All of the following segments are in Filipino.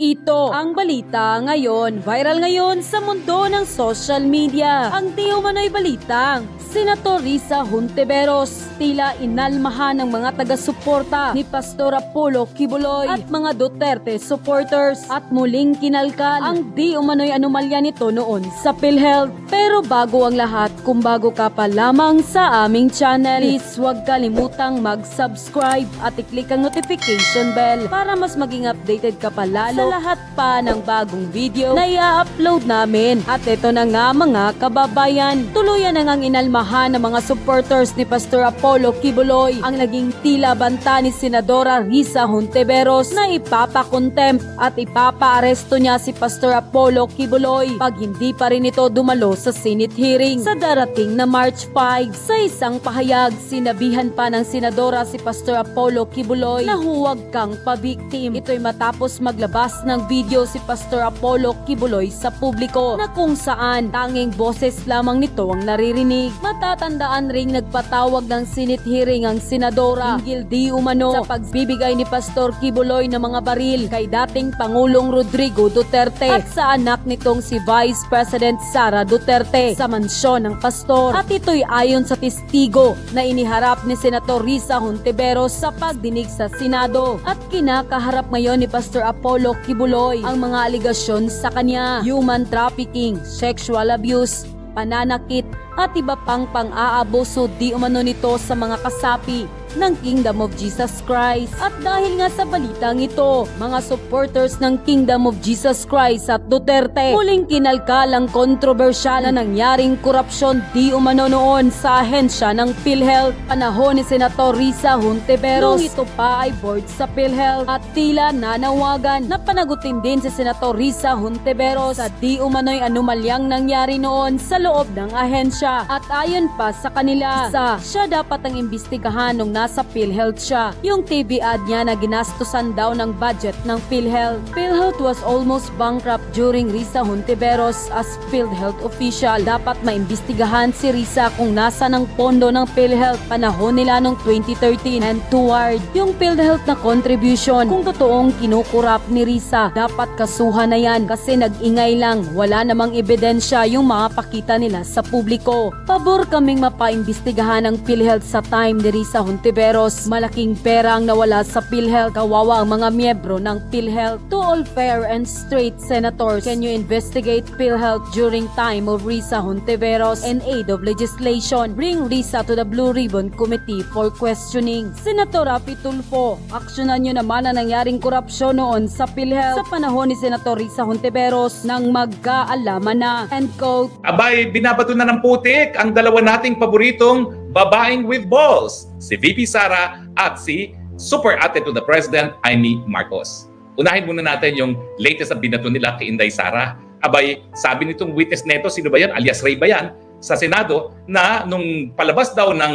Ito ang balita ngayon. Viral ngayon sa mundo ng social media. Ang di umano'y balitang Senator Risa Hontiveros tila inalmahan ng mga taga-suporta ni Pastor Apollo Kibuloy at mga Duterte supporters at muling kinalkal ang di umano'y anomalya nito noon sa PhilHealth. Pero bago ang lahat, kung bago ka pa lamang sa aming channel, please huwag kalimutang mag-subscribe at i-click ang notification bell para mas maging updated ka pa lalo sa lahat pa ng bagong video na i-upload namin. At ito na nga mga kababayan, tuluyan na ngang inalmahan ng mga supporters ni Pastor Apollo Kibuloy ang naging tila banta ni Senadora Risa Hontiveros na ipapakontempt at ipapaaresto niya si Pastor Apollo Kibuloy pag hindi pa rin ito dumalo sa Senate hearing sa darating na March 5. Sa isang pahayag, sinabihan pa ng Senadora si Pastor Apollo Kibuloy na huwag kang pabiktim. Ito'y matapos maglabas ng video si Pastor Apollo Kibuloy sa publiko na kung saan tanging boses lamang nito ang naririnig. Matatandaan ring nagpatawag ng Senate hearing ang Senadora hinggil di umano sa pagbibigay ni Pastor Kibuloy ng mga baril kay dating Pangulong Rodrigo Duterte at sa anak nitong si Vice President Sara Duterte sa mansyon ng pastor. At ito'y ayon sa testigo na iniharap ni Senator Risa Hontiveros sa pagdinig sa Senado. At kinakaharap ngayon ni Pastor Apollo Kibuloy ang mga aligasyon sa kanya: human trafficking, sexual abuse, pananakit at iba pang pang-aabuso di umano nito sa mga kasapi ng Kingdom of Jesus Christ. At dahil nga sa balitang ito, mga supporters ng Kingdom of Jesus Christ at Duterte muling kinalkal ang kontrobersyal na nangyaring korupsyon di umano noon sa ahensya ng PhilHealth panahon ni Senator Risa Hontiveros nung ito pa ay board sa PhilHealth. At tila nanawagan na panagutin din si Senator Risa Hontiveros sa di umano'y anomalyang nangyari noon sa loob ng ahensya. At ayon pa sa kanila, siya dapat ang imbestigahan nung nasa PhilHealth siya. Yung TV ad niya na ginastusan daw ng budget ng PhilHealth. PhilHealth was almost bankrupt during Risa Hontiveros as PhilHealth official. Dapat maimbestigahan si Risa kung nasa ng pondo ng PhilHealth panahon nila noong 2013 and toward yung PhilHealth na contribution. Kung totoong kinukurap ni Risa, dapat kasuhan na yan kasi nag-ingay lang. Wala namang ebidensya yung mga pakita nila sa publiko. Pabor kaming mapaimbestigahan ang PhilHealth sa time ni Risa Hontiveros. Malaking pera ang nawala sa PhilHealth. Kawawa ang mga miyembro ng PhilHealth. To all fair and straight senators, can you investigate PhilHealth during time of Risa Hontiveros and aid of legislation? Bring Risa to the Blue Ribbon Committee for questioning. Senator Rafi Tulfo, aksyonan nyo naman ang nangyaring korupsyon noon sa PhilHealth sa panahon ni Senator Risa Hontiveros nang magkaalaman na. End quote. Abay, binabato na ng putik ang dalawa nating paboritong babaeng with balls, si VP Sara at si Super Ate to the President, Amy Marcos. Unahin muna natin yung latest na binato nila kay Inday Sara. Abay, sabi nitong witness neto, sino ba yan? Alias Ray ba yan? Sa Senado, na nung palabas daw ng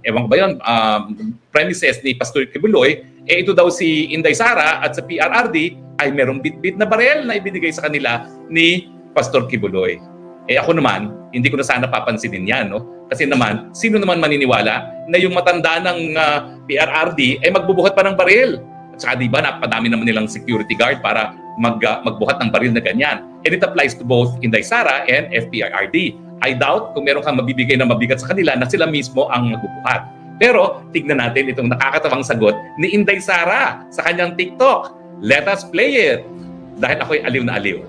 ewan ko ba yun, premises ni Pastor Kibuloy, ito daw si Inday Sara at sa PRRD ay merong bit-bit na barel na ibinigay sa kanila ni Pastor Kibuloy. Ako naman, hindi ko na sana papansinin yan, no? Kasi naman, sino naman maniniwala na yung matanda ng PRRD ay magbubuhat pa ng baril? At saka diba, napadami naman nilang security guard para magbuhat ng baril na ganyan. And it applies to both Inday Sara and FPRRD. I doubt kung meron kang mabibigay na mabigat sa kanila na sila mismo ang magbubuhat. Pero tignan natin itong nakakatawang sagot ni Inday Sara sa kanyang TikTok. Let us play it! Dahil ako'y aliw na aliw.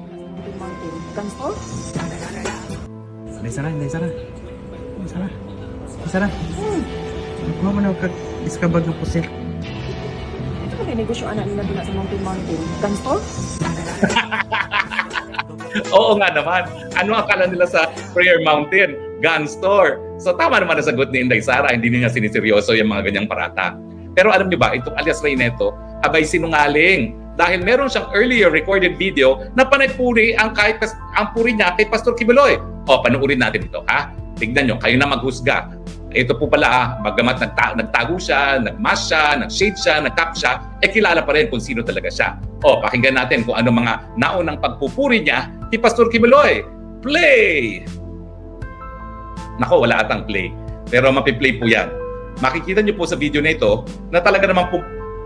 Inday Sara. Kuha mo na kag-iskabag ng pusil. Ito ba kayo negosyo anak nila doon sa Mountain? Gun store? Oo nga naman. Ano akala nila sa Prayer Mountain? Gun store. So tama naman ang sagot ni Inday Sara. Hindi niya siniseryoso yung mga ganyang parata. Pero alam niyo ba, itong alias Ray neto, abay sinungaling. Dahil meron siyang earlier recorded video na panagpuri ang puri niya kay Pastor Kibuloy. O, panuurin natin ito, ha? Tignan nyo, kayo na maghusga. Ito po pala, bagamat nagtago siya, nagmask siya, nag-shade siya, nag-cap siya, kilala pa rin kung sino talaga siya. O, pakinggan natin kung ano mga naunang pagpupuri niya kay Pastor Kibuloy. Play! Nako, wala atang play. Pero mapiplay po yan. Makikita nyo po sa video na ito na talaga namang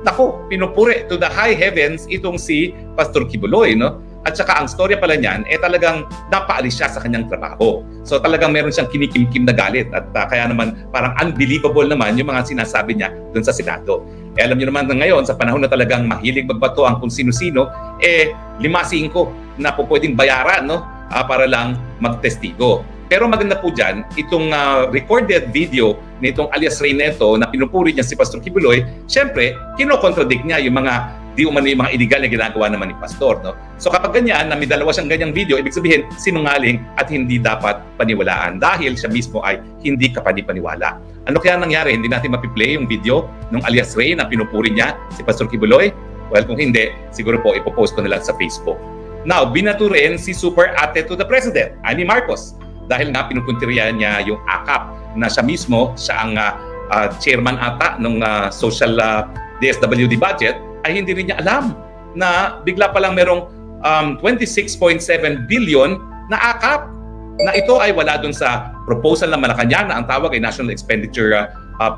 Naku, pinupuri to the high heavens itong si Pastor Kibuloy, no? At saka ang storya pala niyan, talagang napaalis siya sa kanyang trabaho. So talagang meron siyang kinikimkim na galit at kaya naman parang unbelievable naman yung mga sinasabi niya dun sa Senado. Alam niyo naman na ngayon, sa panahon na talagang mahilig magbato ang kung sino-sino, 5-5 na po pwedeng bayaran, no? Para lang magtestigo. Pero maganda po dyan, itong recorded video nitong alias Reyneto na pinupuri niya si Pastor Kibuloy, syempre, kinokontradict niya yung mga yung mga illegal na ginagawa naman ni Pastor. No? So kapag ganyan, na may dalawa siyang ganyang video, ibig sabihin, sinungaling at hindi dapat paniwalaan dahil siya mismo ay hindi kapani-paniwala. Ano kaya nangyari? Hindi natin mapiplay yung video ng alias Rey na pinupuri niya si Pastor Kibuloy? Well, kung hindi, siguro po ipopost ko na lang sa Facebook. Now, binato rin si Super Ate to the President, Amy Marcos. Dahil nga pinupuntirya niya yung AKAP na siya mismo, siya ang chairman ata ng social DSWD budget, ay hindi rin niya alam na bigla palang merong 26.7 billion na AKAP na ito ay wala dun sa proposal ng Malacanang na ang tawag ay National Expenditure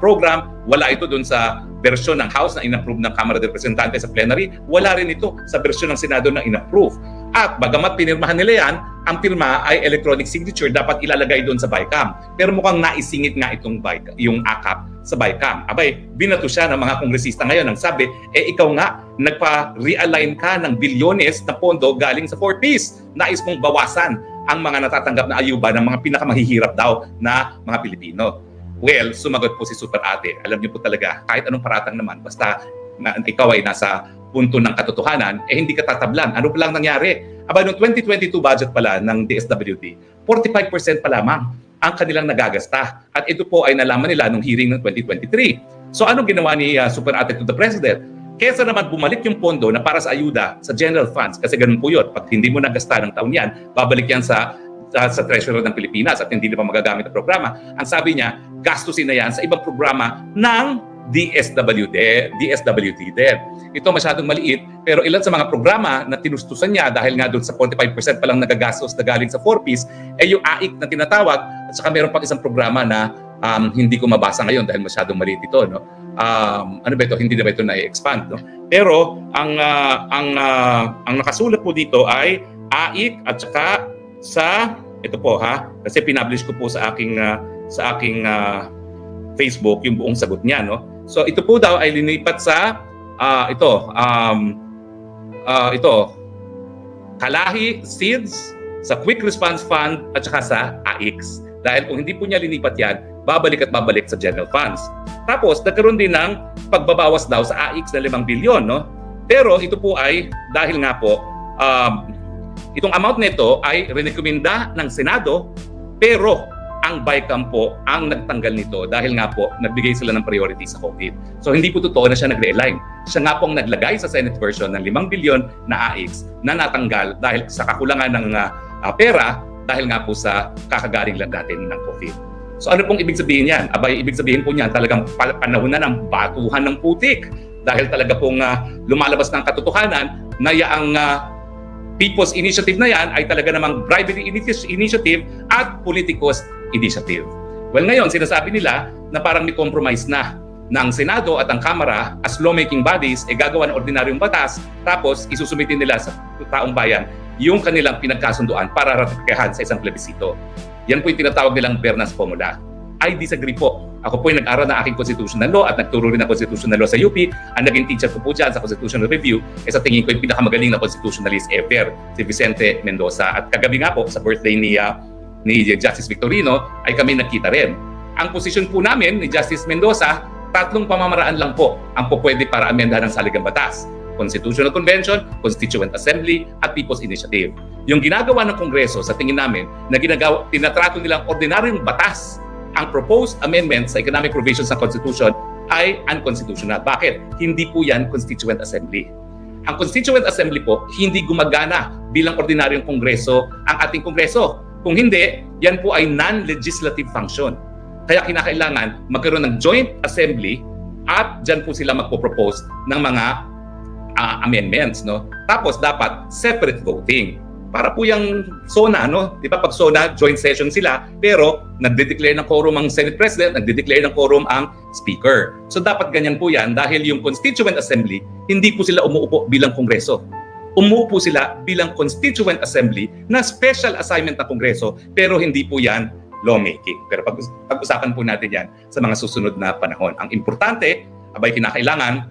Program. Wala ito dun sa bersyon ng House na inapprove ng Kamara de Representantes sa plenary. Wala rin ito sa bersyon ng Senado na inapprove. At bagamat pinirmahan nila yan, ang pirma ay electronic signature, dapat ilalagay doon sa BICAM. Pero mukhang naisingit nga itong yung AKAP sa BICAM. Abay, binato siya ng mga kongresista ngayon ang sabi, ikaw nga, nagpa-realign ka ng bilyones na pondo galing sa 4Ps. Nais mong bawasan ang mga natatanggap na ayuda ng mga pinakamahihirap daw na mga Pilipino. Well, sumagot po si Super Ate. Alam niyo po talaga, kahit anong paratang naman, basta ikaw ay nasa punto ng katotohanan, hindi ka tatablan. Ano pa lang nangyari? Aba, noong 2022 budget pala ng DSWD, 45% pa lamang ang kanilang nagagasta. At ito po ay nalaman nila nung hearing ng 2023. So ano ginawa ni Super Ate to the President? Kesa naman bumalik yung pondo na para sa ayuda sa general funds, kasi ganun po yun. Pag hindi mo nagasta ng taon yan, babalik yan sa Treasurer ng Pilipinas at hindi na pa magagamit ang programa. Ang sabi niya, gastusin na yan sa ibang programa ng DSWD din. Ito masyadong maliit, pero ilan sa mga programa na tinustusan niya dahil nga doon sa 45% pa lang nagagastos na galing sa 4Ps, yung AIC na tinatawag, at saka meron pang isang programa na hindi ko mabasa ngayon dahil masyadong maliit ito. No? Ano ba ito? Hindi na ba ito na-expand? No? Pero ang nakasulat po dito ay AIC at saka sa, ito po kasi pinablish ko po sa aking Facebook yung buong sagot niya, no? So ito po daw ay linipat sa Kalahi Seeds, sa Quick Response Fund at saka sa AIX. Dahil kung hindi po niya linipat yan, babalik sa general funds. Tapos nagkaroon din ng pagbabawas daw sa AIX na 5 bilyon, no? Pero ito po ay dahil nga po itong amount nito ay rekomenda ng Senado, pero ang BICAM po ang nagtanggal nito dahil nga po nagbigay sila ng priority sa COVID. So hindi po totoo na siya nag-realign. Siya nga pong naglagay sa Senate version ng 5 bilyon na AIX na natanggal dahil sa kakulangan ng pera dahil nga po sa kakagaling lang natin ng COVID. So ano pong ibig sabihin yan? Abay, ibig sabihin po niyan talagang panahon na ng batuhan ng putik dahil talaga pong lumalabas ng katotohanan na yaang People's Initiative na yan ay talaga namang bribery initiative at politicos initiative. Well, ngayon, sinasabi nila na parang may compromise na ng Senado at ang Kamara as lawmaking bodies gagawa ng ordinaryong batas tapos isusumitin nila sa taong bayan yung kanilang pinagkasunduan para ratifikahan sa isang plebisito. Yan po yung tinatawag nilang Bernas Formula. I disagree po. Ako po yung nag-aral ng aking constitutional law at nagturo rin ng constitutional law sa UP. Ang naging teacher ko po dyan sa constitutional review, sa tingin ko yung pinakamagaling na constitutionalist ever, si Vicente Mendoza. At kagabi nga po, sa birthday ni Justice Victorino, ay kami nagkita rin. Ang posisyon po namin ni Justice Mendoza, 3 pamamaraan lang po ang pupwede para amendahan ng saligang batas. Constitutional Convention, Constituent Assembly, at People's Initiative. Yung ginagawa ng Kongreso, sa tingin namin, na tinatrato nilang ordinaryong batas, ang proposed amendment sa economic provisions ng Constitution ay unconstitutional. Bakit? Hindi po yan Constituent Assembly. Ang Constituent Assembly po, hindi gumagana bilang ordinaryong Kongreso ang ating Kongreso. Kung hindi, yan po ay non-legislative function. Kaya kinakailangan magkaroon ng joint assembly at dyan po sila magpo-propose ng mga amendments. No? Tapos dapat separate voting. para po yung SONA, no? Di ba pag SONA, joint session sila, pero nagde-declare ng quorum ang Senate President, nagde-declare ng quorum ang Speaker. So dapat ganyan po yan dahil yung Constituent Assembly, hindi po sila umuupo bilang Kongreso. Umuupo sila bilang Constituent Assembly na special assignment ng Kongreso, pero hindi po yan lawmaking. Pero pag-usapan po natin yan sa mga susunod na panahon. Ang importante, abay kinakailangan,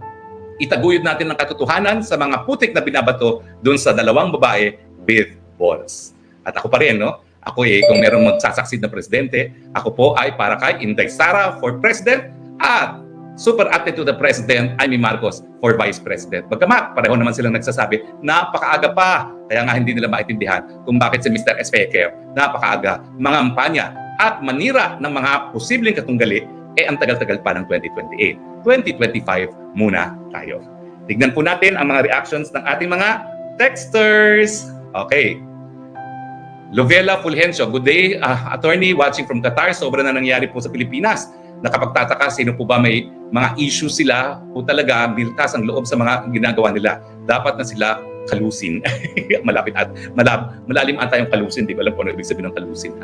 itaguyod natin ng katotohanan sa mga putik na binabato doon sa dalawang babae with balls. At ako pa rin, no? Ako kung merong magsasaksid na presidente, ako po ay para kay Inday Sara for President at Super Ate to the President, Amy Marcos for Vice President. Bagamat, pareho naman silang nagsasabi, napakaaga pa. Kaya nga hindi nila maintindihan kung bakit si Mr. Espeker, napakaaga, mangampa niya at manira ng mga posibleng katunggali, ang tagal-tagal pa ng 2028. 2025 muna tayo. Tignan po natin ang mga reactions ng ating mga texters. Okay. Lovella Fulgencio, good day. Attorney watching from Qatar, sobra na nangyari po sa Pilipinas. Nakapagtataka, sino po ba may mga issues sila o talaga biltas ang loob sa mga ginagawa nila. Dapat na sila kalusin. Malalim ata yung kalusin. Di ba alam po ano ibig sabihin ng kalusin.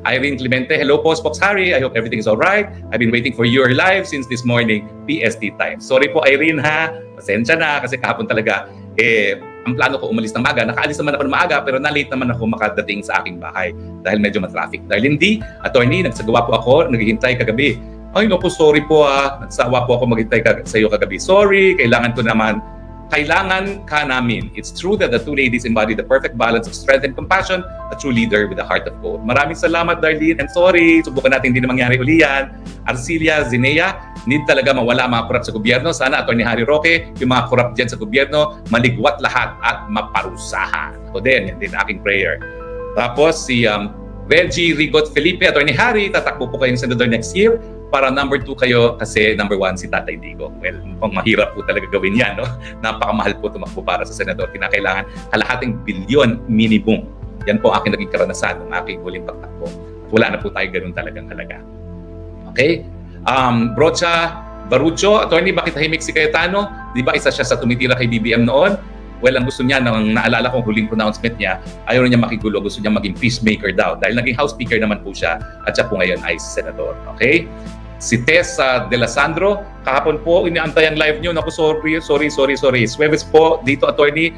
Irene Clemente, hello po, Spox Harry. I hope everything is all right. I've been waiting for your live since this morning, PST time. Sorry po, Irene, ha. Pasensya na kasi kahapon talaga, ang plano ko umalis ng maga. Nakaalis naman ako ng maaga pero na-late naman ako makadating sa aking bahay dahil medyo matraffic. Dahil hindi, attorney, nagsagawa po ako, naghihintay kagabi. Ay, naku, sorry po nagsawa po ako maghintay sa iyo kagabi. Sorry, kailangan ka namin. It's true that the two ladies embody the perfect balance of strength and compassion, a true leader with a heart of gold. Maraming salamat, Darlene, and sorry, subukan natin hindi na mangyari uli yan. Arcilia Zinea, need talaga mawala ang mga korap sa gobyerno. Sana, Atty. Harry Roque, yung mga korap dyan sa gobyerno, maligwat lahat at maparusahan. Ako din, yan din aking prayer. Tapos si Reggie Rigot Felipe, Atty. Harry, tatakbo po kayong senador next year para number 2 kayo kasi number 1 si Tatay Digo. Well, mukhang mahirap po talaga gawin yan, no? Napakamahal po tumakbo para sa senador. Kinakailangan kalahating bilyon minimum. Yan po aking naging karanasan ng aking huling pagtakbo. Wala na po tayo ganun talagang halaga. Okay? Brocha Barucho, attorney, bakit tahimik si Cayetano? Di ba isa siya sa tumitira kay BBM noon? Well, ang gusto niya, nang naalala kong huling pronouncement niya, ayaw niya makigulo, gusto niya maging peacemaker daw. Dahil naging House Speaker naman po siya at siya po ngayon ay senador. Okay? Si Tessa De La Sandro, kahapon po, inaantay ang live nyo. Naku, sorry. Swebes po, dito, attorney,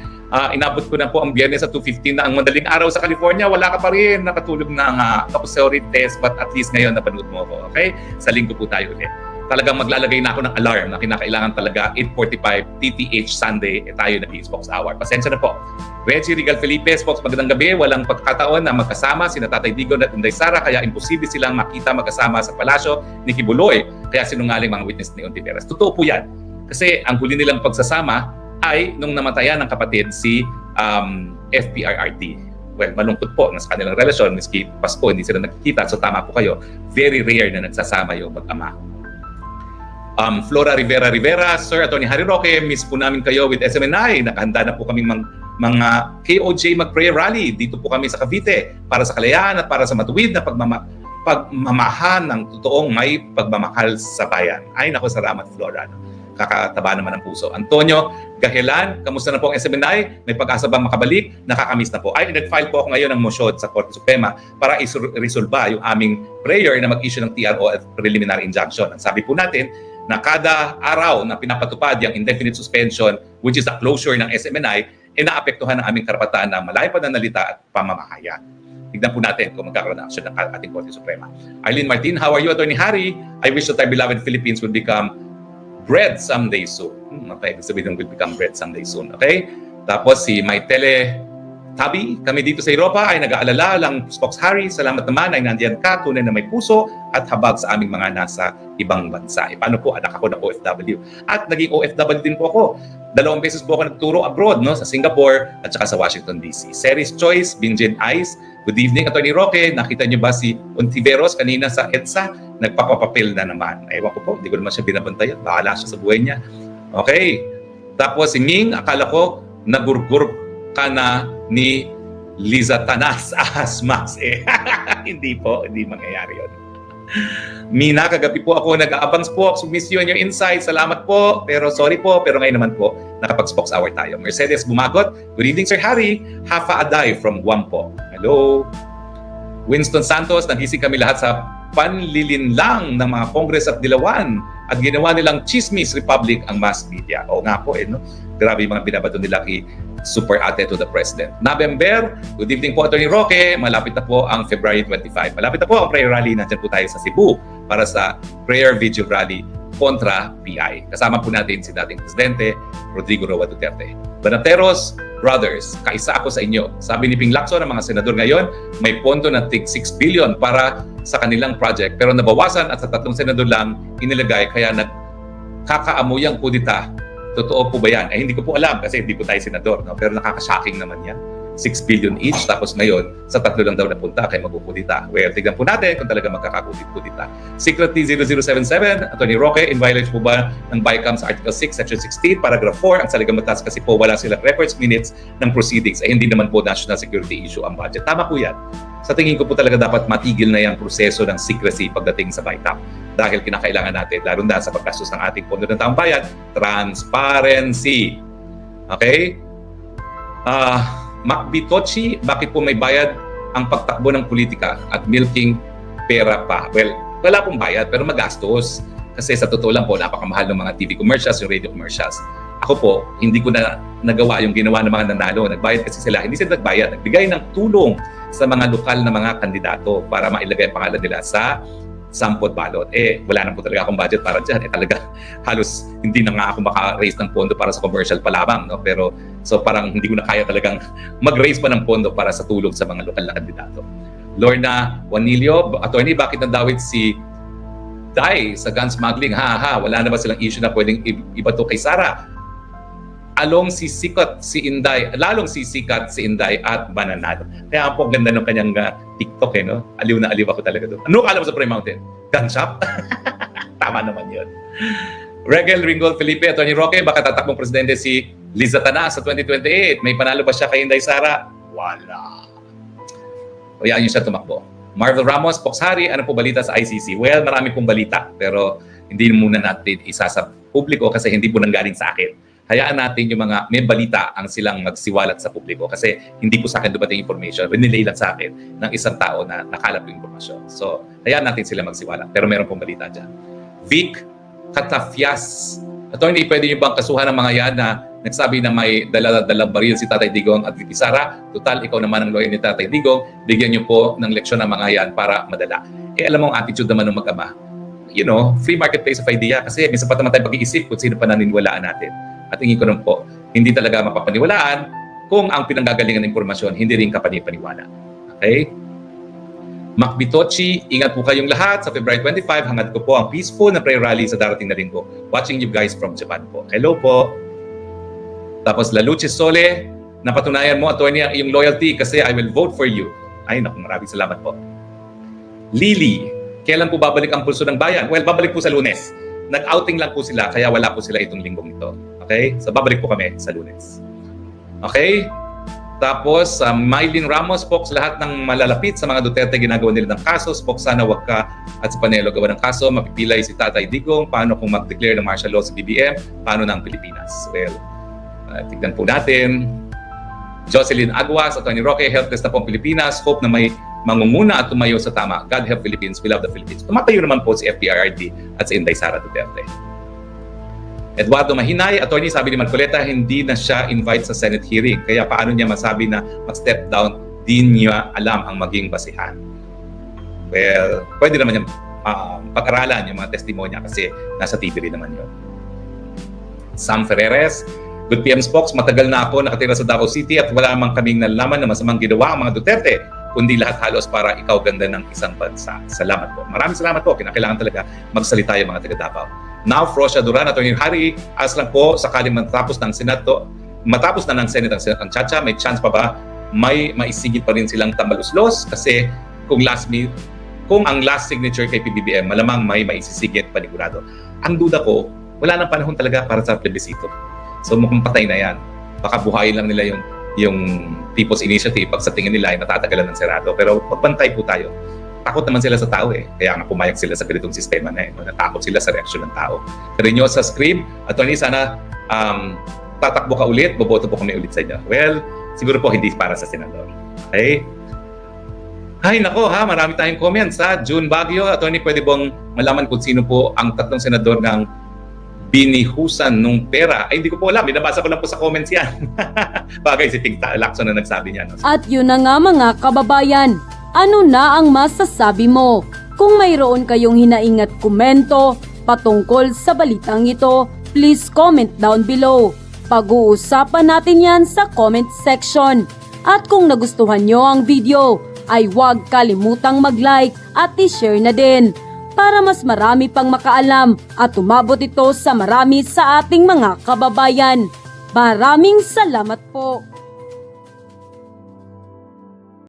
inabot ko na po ang Biyernes at 2:15 na ang madaling araw sa California. Wala ka pa rin, nakatulog na nga. Tapos sorry, Tess, but at least ngayon napanood mo ako. Okay? Sa linggo po tayo ulit. Talagang maglalagay na ako ng alarm na kinakailangan talaga 8:45 TTH Sunday tayo na Spox Hour. Pasensya na po. Reggie Regal Felipe, Spox, magandang gabi. Walang pagkakataon na magkasama sina Tatay Digo at Inday Sara kaya imposible silang makita magkasama sa palasyo ni Kibuloy. Kaya sinungaling mga witness ni Ontiveros. Totoo po yan. Kasi ang huli nilang pagsasama ay nung namatayan ng kapatid si FPRRT. Well, malungkot po na sa kanilang relasyon, miski Pasko, hindi sila nagkikita. So tama po kayo. Very rare na nagsasama yung mag-ama. Flora Rivera, Sir Atty. Harry Roque, miss po namin kayo with SMNI. Nakahanda na po kaming mga KOJ mag-prayer rally. Dito po kami sa Cavite para sa kalayaan at para sa matuwid na pagmamahan ng totoong may pagmamahal sa bayan. Ay, naku, salamat Flora. Kakataba naman ang puso. Antonio Gahelan, kamusta na po ang SMNI? May pag-asa bang makabalik? Nakakamiss na po. Ay, nag-file po ako ngayon ng motion sa Korte Suprema para iresolba yung aming prayer na mag-issue ng TRO at preliminary injunction. Ang sabi po natin, na kada araw na pinapatupad yung indefinite suspension, which is the closure ng SMNI, naapektuhan ang aming karapatan ng malayo pananalita at pamamahayag. Tignan po natin kung magkakaroon ng action ng ating Korte Suprema. Arlene Martin, how are you, Atty. Harry? I wish that our beloved Philippines would become bread someday soon. Okay, sabihin will become bread someday soon. Okay? Tapos si Maitele Tabi, kami dito sa Europa ay nag-aalala lang, Spox Harry, salamat naman ay nandiyan ka, tunay na may puso at habag sa aming mga nasa ibang bansa. Paano po, anak ako na OFW. At naging OFW din po ako. 2 beses po ako nagturo abroad, no, sa Singapore at saka sa Washington DC. Series Choice, Binjin Eyes. Good evening, Atty. Roque. Nakita niyo ba si Ontiveros kanina sa EDSA? Nagpapapapel na naman. Ewan ko po, hindi ko naman siya binabantayan. Bahala siya sa buhay niya. Okay. Tapos si Ming, akala ko nagurgur ka na ni Liza Tanas Asmas. Hindi po, hindi mangyayari yun. Mina, kagabi po ako nag-aabang spokes. Miss you and your insights. Salamat po. Pero sorry po. Pero ngayon naman po, nakapag-spokes hour tayo. Mercedes Bumagot. Good evening, Sir Harry. Hafa Aday from Wampo. Hello. Winston Santos, nagising kami lahat sa panlilinlang ng mga Congress at Dilawan at ginawa nilang chismis republic ang mass media. Oo nga po, no? Grabe yung mga binabato nila kay Super Ate to the President. November, good evening po, Atty. Roque. Malapit na po ang February 25. Malapit na po ang prayer rally. Nandiyan po tayo sa Cebu para sa prayer vigil rally kontra PI. Kasama po natin si dating Presidente Rodrigo Roa Duterte. Banateros, brothers, kaisa ako sa inyo. Sabi ni Ping Lacson ng mga senador ngayon, may pondo na tig 6 billion para sa kanilang project. Pero nabawasan at sa 3 senador lang inilagay kaya nagkakaamoy ang kudita. Totoo po ba yan? Hindi ko po alam kasi hindi po tayo senador. No? Pero nakaka-shocking naman yan. 6 billion each tapos ngayon sa 3 lang daw napunta kay magkukudita. Well, tignan po natin kung talaga magkakakudita. Secret T0077, Atty. Roque, in violation po ba ng BICAMS Article 6, Section 16, Paragraph 4, ang Saligamatas kasi po wala silang records minutes ng proceedings ay hindi naman po national security issue ang budget. Tama po yan. Sa tingin ko po talaga dapat matigil na yung proseso ng secrecy pagdating sa BICAM. Dahil kinakailangan natin, lalo na sa paggastos ng ating pondo ng taong bayan, transparency. Okay? Macbitochi, bakit po may bayad ang pagtakbo ng politika at milking pera pa? Well, wala pong bayad pero magastos. Kasi sa totoo lang po, napakamahal ng mga TV commercials, yung radio commercials. Ako po, hindi ko na nagawa yung ginawa ng mga nanalo. Nagbayad kasi sila. Hindi sila nagbayad. Nagbigay ng tulong sa mga lokal na mga kandidato para mailagay ang pangalan nila sa sampot balot. Wala na po talaga akong budget para dyan. Talaga halos hindi na nga ako maka-raise ng pondo para sa commercial pa lamang. No? Pero so parang hindi ko na kaya talagang mag-raise pa ng pondo para sa tulong sa mga lokal na kandidato. Lorna Juanilio, attorney, bakit nadawit si Dai sa gun smuggling? Wala na ba silang issue na pwedeng ibato kay Sara? Lalong sisikat si Inday at Bananado. Kaya po ganda ng kanyang TikTok no? Aliw na aliw ako talaga doon. Ano kala mo sa Prime Mountain? Gun shop? Tama naman yun. Regel Ringol Felipe, Atty. Roque, baka tatakbong presidente si Liza Tana sa 2028. May panalo ba siya kay Inday Sara? Wala. O yan yung siya tumakbo. Marvel Ramos, Poxhari, ano po balita sa ICC? Well, marami pong balita, pero hindi muna natin isa sa publiko kasi hindi po nanggaling sa akin. Hayaan natin yung mga may balita ang silang magsiwalat sa publiko kasi hindi po sa akin dumating information. Binilay lang sa akin ng isang tao na nakalap yung impormasyon. So, hayaan natin sila magsiwalat. Pero meron pong balita dyan. Vic Catafias. Attorney, pwede niyo bang kasuhan ng mga yan na nagsabi na may dala-dalang baril si Tatay Digong at VP Sara? Total, ikaw naman ang lawyer ni Tatay Digong. Bigyan niyo po ng leksyon ng mga yan para madala. Alam mo ang attitude naman ng mag-ama. You know, free marketplace of idea kasi may sapat naman tayong pag-iisip kung sino pa naniniwalaan natin. At tingin ko naman po, hindi talaga mapapaniwalaan kung ang pinanggagalingan ng impormasyon, hindi rin kapanipaniwala. Okay? Macbitochi, ingat po kayong lahat sa February 25. Hangad ko po ang peaceful na prayer rally sa darating na linggo. Watching you guys from Japan po. Hello po. Tapos Laluche Sole, napatunayan mo, attorney, ang iyong loyalty kasi I will vote for you. Ay, naku, maraming salamat po. Lily, kailan po babalik ang pulso ng bayan? Well, babalik po sa Lunes. Nag-outing lang po sila, kaya wala po sila itong linggong ito. Okay? So, babalik po kami sa Lunes. Okay? Tapos, Mylene Ramos, Fox, lahat ng malalapit sa mga Duterte ginagawa nila ng kaso. Fox, sana wag ka at sa panelo gawa ng kaso. Mapipilay si Tatay Digong. Paano kung mag-declare ng martial law sa BBM? Paano na ang Pilipinas? Well, tignan po natin. Jocelyn Aguas, Atty. Roque, helpless na po ang Pilipinas. Hope na may mangunguna at tumayo sa tama. God help Philippines. We love the Philippines. Tumatayo naman po si FPRRD at si Inday Sara Duterte. Eduardo Mahinay, attorney, sabi ni Marcoleta, hindi na siya invite sa Senate hearing. Kaya paano niya masabi na mag-step down, di niya alam ang maging basihan. Well, pwede naman yung pag-aralan yung mga testimonya kasi nasa TV rin naman yun. Sam Ferreres, good PM Spox, matagal na ako nakatira sa Davao City at wala namang kaming nalaman na masamang ginawa ang mga Duterte, kundi lahat halos para ikaw ganda ng isang bansa. Salamat po. Maraming salamat po. Kinakailangan talaga magsalita yung mga taga Davao. Now, Frosha Duran, Atty. Harry, as lang po, sakaling matapos ng Senado, matapos na ng Senate ang Chacha, may chance pa ba may maisigit pa rin silang tambaluslos? Kasi kung ang last signature kay PBBM, malamang may maisisigit panigurado. Ang duda ko, wala nang panahon talaga para sa plebisito. So mukhang patay na yan. Baka buhayin lang nila yung People's Initiative pag sa tingin nila ay matatagalan ng Senado. Pero magpantay po tayo. takot naman sila sa tao eh. Kaya nga pumayag sila sa ganitong sistema na eh. Natakot sila sa reaksyon ng tao. Pero sa script, attorney, sana tatakbo ka ulit, boboto po kami ulit sa inyo. Well, siguro po hindi para sa senador. Okay? Ay, nako ha, marami tayong comments ha. June Baguio, attorney, pwede bang malaman kung sino po ang 3 senador ng binihusan nung pera? Ay, hindi ko po alam. Binabasa ko lang po sa comments yan. Bagay si Tingta Lacson na nagsabi niya. No? At yun na nga mga kababayan, ano na ang masasabi mo? Kung mayroon kayong hinaingat komento patungkol sa balitang ito, please comment down below. Pag-uusapan natin yan sa comment section. At kung nagustuhan nyo ang video, ay huwag kalimutang mag-like at i-share na din para mas marami pang makaalam at umabot ito sa marami sa ating mga kababayan. Maraming salamat po!